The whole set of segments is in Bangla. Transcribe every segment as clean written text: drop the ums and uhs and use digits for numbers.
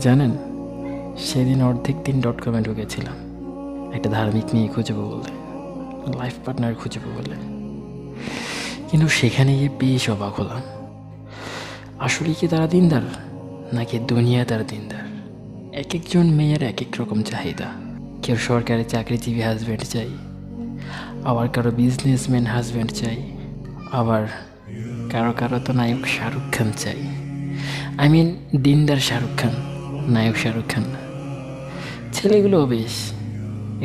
জানেন, সেদিন অর্ধেক দিন .com-এ ঢুকেছিলাম একটা ধার্মিক মেয়ে খুঁজবো বলে, লাইফ পার্টনার খুঁজবো বলে। কিন্তু সেখানে গিয়ে বেশ অবাক হলাম। আসলে কি তারা দিনদার, নাকি দুনিয়া তার দিনদার? এক একজন মেয়ের এক এক রকম চাহিদা। কেউ সরকারি চাকরিজীবী হাজব্যান্ড চাই, আবার কারো বিজনেসম্যান হাজব্যান্ড চাই, আবার কারো কারো তো নায়ক শাহরুখ খান চাই। আই মিন দিনদার শাহরুখ খান, নায়ক শাহরুখ খান না। ছেলেগুলো বেশ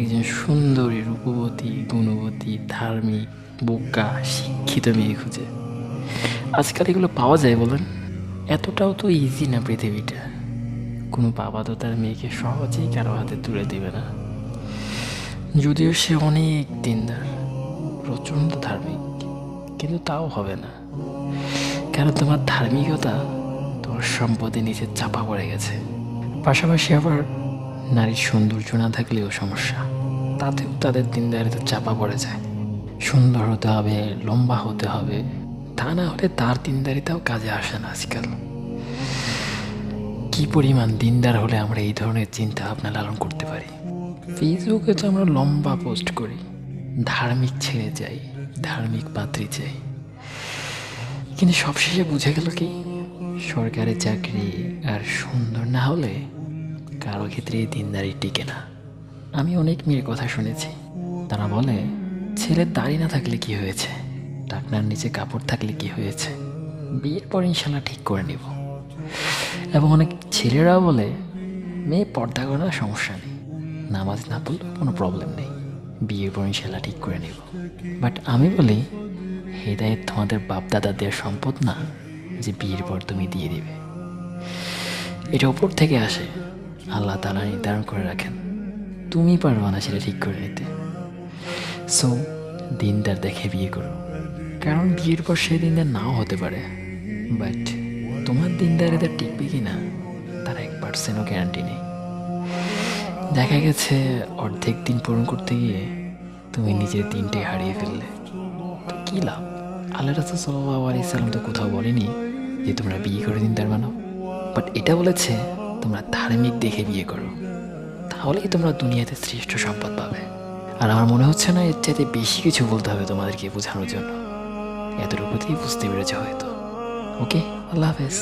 একজন সুন্দরী, রূপবতী, গুণবতী, ধার্মিক, বোকা, শিক্ষিত মেয়ে খুঁজে। আজকাল এগুলো পাওয়া যায় বলেন? এতটাও তো ইজি না পৃথিবীটা। কোনো বাবা তো তার মেয়েকে সহজেই কারো হাতে তুলে দেবে না, যদিও সে অনেক দিনদার, প্রচণ্ড ধার্মিক। কিন্তু তাও হবে না, কারণ তোমার ধার্মিকতা তোমার সম্পদের নিচে চাপা পড়ে গেছে। পাশাপাশি আবার নারীর সৌন্দর্য না থাকলেও সমস্যা, তাতেও তাদের দিনদারিতে চাপা পড়ে যায়। সুন্দর হতে হবে, লম্বা হতে হবে, তা না হলে তার দিনদারিতাও কাজে আসে না আজকাল। কি পরিমাণ দিনদার হলে আমরা এই ধরনের চিন্তা ভাবনা লালন করতে পারি? ফেসবুকে তো আমরা লম্বা পোস্ট করি, ধার্মিক ছেড়ে যাই, ধার্মিক পাত্রী চাই। কিন্তু সবশেষে বুঝে গেল কি, সরকারি চাকরি আর সুন্দর না হলে কারো ক্ষেত্রে দিনদারি টিকে না। আমি অনেক মেয়ের কথা শুনেছি, তারা বলে ছেলের দাড়ি না থাকলে কি হয়েছে, টাকনার নিচে কাপড় থাকলে কি হয়েছে, বিয়ের পর ইনশাল্লাহ ঠিক করে নিব। এবং অনেক ছেলেরাও বলে মেয়ে পর্দা করে না, সমস্যা নেই, নামাজ না পড়লে কোনো প্রবলেম নেই, বিয়ের পর ইনশাল্লাহ ঠিক করে নেব। বাট আমি বলি, হেদায়েত তোমাদের বাপ দাদা দেওয়ার সম্পদ না যে বিয়ের পর তুমি দিয়ে দিবে। এটা উপর থেকে আসে, আল্লাহ তাআলা নির্ধারণ করে রাখেন, তুমি পারবা না সেটা ঠিক করে নিতে। সো দিনদার দেখে বিয়ে করো, কারণ বিয়ের পর সেই দিনদার নাও হতে পারে। বাট তোমার দিনদারিতে টিকবে কি না তার 1%ও গ্যারান্টি নেই। দেখা গেছে অর্ধেক দিন পূরণ করতে গিয়ে তুমি নিজের দিনটাই হারিয়ে ফেললে, তো কী লাভ? আল্লাহ রাসূল সাল্লাল্লাহু আলাইহি সাল্লাম তো কোথাও বলেনি যে তোমরা বিয়ে করে দিনদার বানাও, বাট এটা বলেছে তোমরা ধার্মিক দেখে বিয়ে করো, তাহলেই তোমরা দুনিয়াতে শ্রেষ্ঠ সম্পদ পাবে। আর আমার মনে হচ্ছে না এর চাইতে বেশি কিছু বলতে হবে তোমাদেরকে বোঝানোর জন্য। এতটুকুতেই বুঝতে পেরেছে হয়তো। ওকে, আল্লাহ হাফেজ।